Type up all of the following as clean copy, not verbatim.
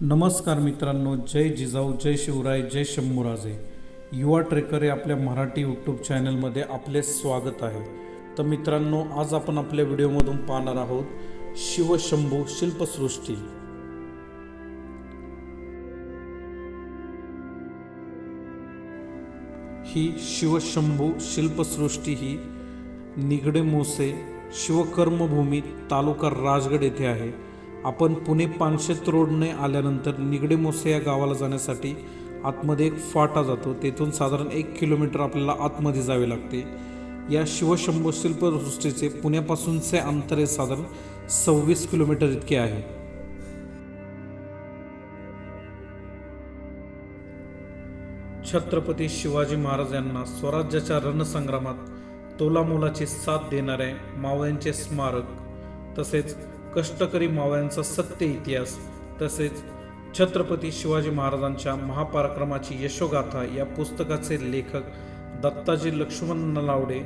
नमस्कार मित्रांनो, जय जिजाऊ, जय शिवराय, जय शंभूराजे. युवा ट्रेकर या आपल्या मराठी यूट्यूब चॅनलमध्ये आपले स्वागत आहे. तर मित्रांनो, आज आपण आपल्या व्हिडिओमधून पाहणार आहोत शिवशंभू शिल्पसृष्टी. ही शिवशंभू शिल्पसृष्टी ही निगडे मोसे शिवकर्मभूमी तालुका राजगड येथे आहे. आपण पुणे पानशेत रोडने आल्यानंतर निगडे मोसे या गावाला जाण्यासाठी आतमध्ये एक फाटा जातो. तेथून साधारण 1 किलोमीटर आपल्याला आतमध्ये जावे लागते. या शिवशंभू शिल्पसृष्टीचे पुण्यापासूनचे अंतर हे साधारण 26 किलोमीटर इतके आहे. छत्रपती शिवाजी महाराज यांना स्वराज्याच्या रणसंग्रामात तोलामोलाची साथ देणाऱ्या मावळ्यांचे स्मारक, तसेच कष्टकरी मावळ्यांचा सत्य इतिहास, तसेच छत्रपती शिवाजी महाराजांच्या महापराक्रमाची यशोगाथा या पुस्तकाचे लेखक दत्ताजी लक्ष्मण नलावडे,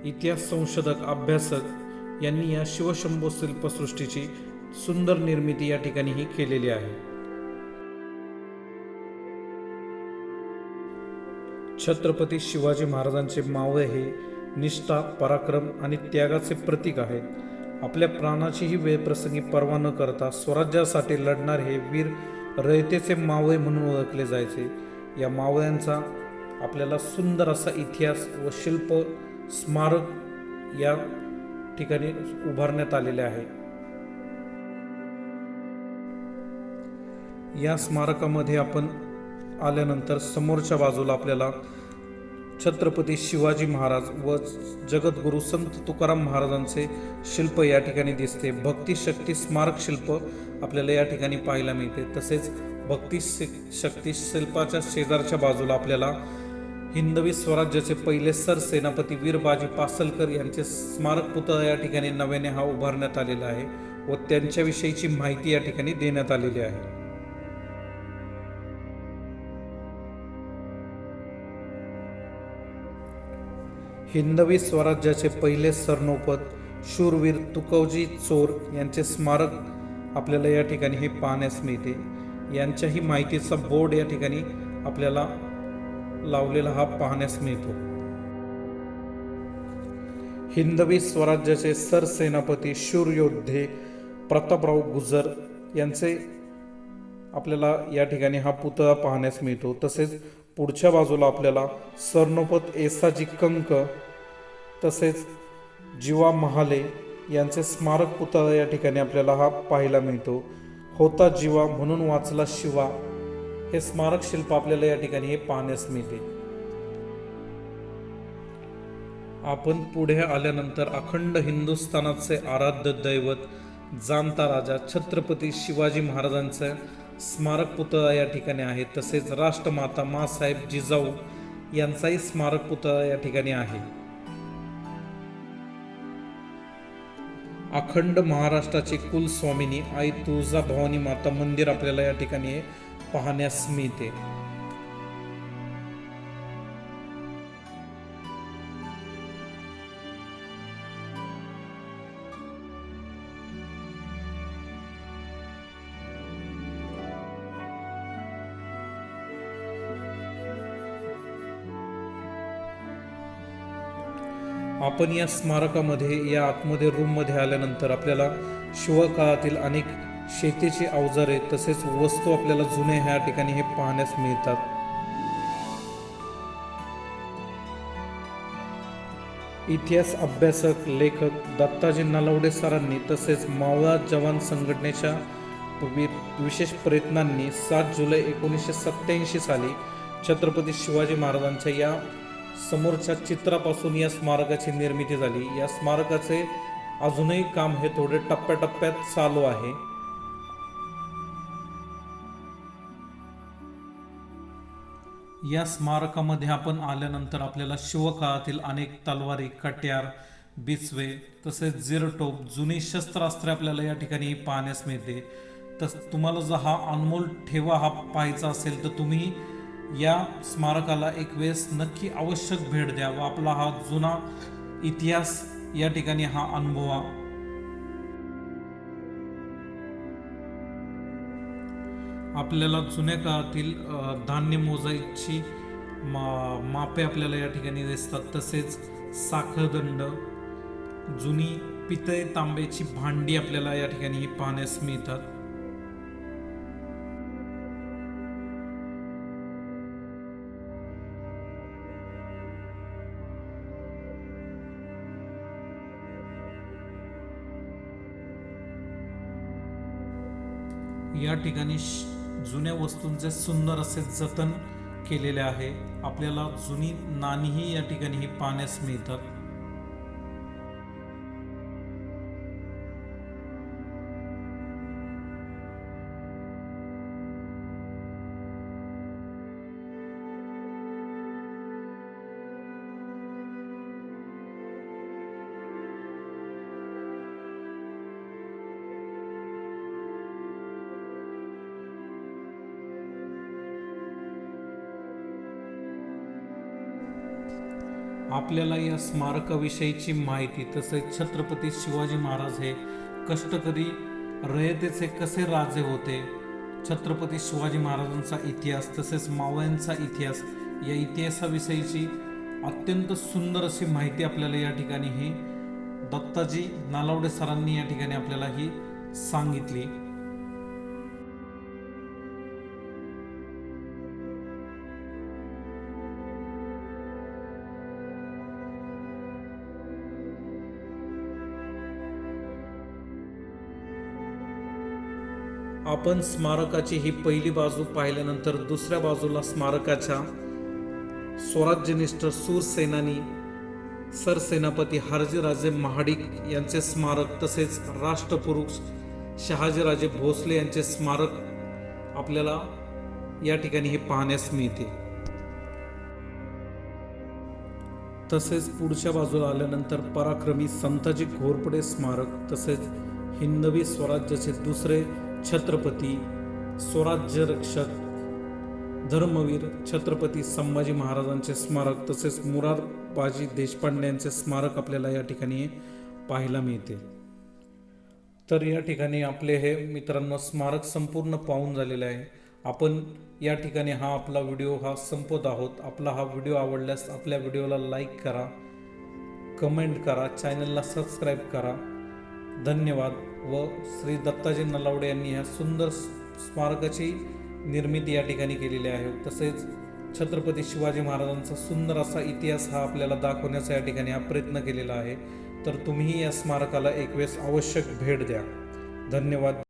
इतिहास संशोधक अभ्यासक यांनी या शिवशंभू शिल्पसृष्टीची सुंदर निर्मिती या ठिकाणी ही केलेली आहे. छत्रपती शिवाजी महाराजांचे मावळे हे निष्ठा, पराक्रम आणि त्यागाचे प्रतीक आहेत. आपल्या प्राणाचीही वेळप्रसंगी पर्वा न करता स्वराज्यासाठी लढणारे हे वीर रयतेचे मावळे म्हणून ओळखले जायचे. या मावळ्यांचा आपल्याला सुंदर असा इतिहास व शिल्प स्मारक या ठिकाणी उभारण्यात आलेले आहे. या स्मारकामध्ये आपण आल्यानंतर समोरच्या बाजूला आपल्याला छत्रपती शिवाजी महाराज व जगद्गुरू संत तुकाराम महाराजांचे शिल्प या ठिकाणी दिसते. भक्ती शक्ती स्मारक शिल्प आपल्याला या ठिकाणी पाहायला मिळते. तसेच भक्ती शक्ती शिल्पाच्या शेजारच्या बाजूला आपल्याला हिंदवी स्वराज्याचे पहिले सरसेनापती वीर बाजी पासलकर यांचे स्मारक पुतळा या ठिकाणी नव्याने हा उभारण्यात आलेला आहे व त्यांच्याविषयीची माहिती या ठिकाणी देण्यात आलेली आहे. हिंदवी स्वराज्याचे पहिले सरनौबत शूरवीर तुकवजी चोर यांचे स्मारक आपल्याला या ठिकाणी हे पाहण्यास मिळते. यांच्याही माहितीचा बोर्ड या ठिकाणी आपल्याला लावलेला हा पाहण्यास मिळतो. हिंदवी स्वराज्याचे सरसेनापती शूर योद्धे प्रतापराव गुजर यांचे आपल्याला या ठिकाणी हा पुतळा पाहण्यास मिळतो. तसेच पुढच्या बाजूला आपल्याला सरनोबत येसाजी कंक तसेच जीवा महाले यांचे स्मारक पुतळा या ठिकाणी आपल्याला हा पाहायला मिळतो. होता जीवा म्हणून वाचला शिवा हे स्मारक शिल्प आपल्याला या ठिकाणी हे पाहण्यास मिळते. आपण पुढे आल्यानंतर अखंड हिंदुस्थानाचे आराध्य दैवत जाणता राजा छत्रपती शिवाजी महाराजांचे स्मारक पुतळा या ठिकाणी आहे. तसेच राष्ट्रमाता माँसाहेब जिजाऊ यांचाही स्मारक पुतळा या ठिकाणी आहे. अखंड महाराष्ट्राची कुलस्वामिनी आई तुळजाभवानी माता मंदिर आपल्याला या ठिकाणी पाहण्यास मिळते. आपण या स्मारकामध्ये या आतमध्ये रूममध्ये आल्यानंतर आपल्याला शिवकाळातील अनेक शेतीची अवजारे तसेच वस्तू आपल्याला जुने ह्या ठिकाणी हे पाहण्यास मिळतात. इतिहास अभ्यासक लेखक दत्ताजी नलावडे सरांनी तसेच मावळा जवान संघटनेच्या विशेष प्रयत्नांनी 7 जुलै 1987 साली छत्रपती शिवाजी महाराजांच्या या समोरच्या चित्रापासून या स्मारकाची निर्मिती झाली. या स्मारकाचे अजूनही काम हे थोडे टप्प्याटप्प्यात चालू आहे. या स्मारकामध्ये आपण आल्यानंतर आपल्याला शिवकाळातील अनेक तलवारी, कट्यार, बिचवे तसेच जिरटोप जुनी शस्त्रास्त्रे आपल्याला या ठिकाणी पाहण्यास मिळते. तुम्हाला जर हा अनमोल ठेवा हा पाहायचा असेल तर तुम्ही या स्मारकाला एक वेळेस नक्की आवश्यक भेट द्या व आपला हा जुना इतिहास या ठिकाणी हा अनुभवा. आपल्याला जुन्या काळातील धान्य मोजायची मापे आपल्याला या ठिकाणी दिसतात. तसेच साखळदंड, जुनी पितळे तांब्याची भांडी आपल्याला या ठिकाणी पाहण्यास मिळतात. या ठिकाणी जुन्या वस्तूंचे सुंदर असे जतन केलेले आहे. आपल्याला जुनी नाणीही या ठिकाणी पाहण्यास मिळतात. आपल्याला या स्मारकाविषयीची माहिती, तसेच छत्रपती शिवाजी महाराज हे कष्टकरी रयतेचे कसे राजे होते, छत्रपती शिवाजी महाराजांचा इतिहास, तसेच मावळ्यांचा इतिहास, या इतिहासाविषयीची अत्यंत सुंदर अशी माहिती आपल्याला या ठिकाणी ही दत्ताजी नलावडे सरांनी या ठिकाणी आपल्याला ही सांगितली. आपण स्मारकाची ही पहिली बाजू पाहिल्यानंतर दुसऱ्या बाजूला स्मारकाच्या स्वराज्यनिष्ठ सूरसेनानी सरसेनापती हरजीराजे महाडिक यांचे स्मारक, तसेच राष्ट्रपुरुष शहाजीराजे भोसले यांचे स्मारक आपल्याला या ठिकाणी हे पाहण्यास मिळते. तसेच पुढच्या बाजूला आल्यानंतर पराक्रमी संताजी घोरपडे स्मारक, तसेच हिंदवी स्वराज्याचे दुसरे छत्रपती, स्वराज्य रक्षक, धर्मवीर छत्रपती संभाजी महाराजांचे स्मारक, तसेच मुरारबाजी देशपांडे यांचे स्मारक आपल्याला या ठिकाणी पाहायला मिळते. तर या ठिकाणी आपले हे मित्रांनो स्मारक संपूर्ण पाहून झालेले आहे. आपण या ठिकाणी हा आपला व्हिडिओ संपवत आहोत. आपला हा व्हिडिओ आवडल्यास आपल्या व्हिडिओला लाईक करा, कमेंट करा, चॅनलला सबस्क्राईब करा. धन्यवाद. व श्री दत्ताजी नलावडे यांनी ह्या सुंदर स्मारकाची निर्मिती या ठिकाणी केलेली आहे. तसेच छत्रपती शिवाजी महाराजांचा सुंदर असा इतिहास हा आपल्याला दाखवण्याचा या ठिकाणी हा प्रयत्न केलेला आहे. तर तुम्हीही या स्मारकाला एक वेळेस आवश्यक भेट द्या. धन्यवाद.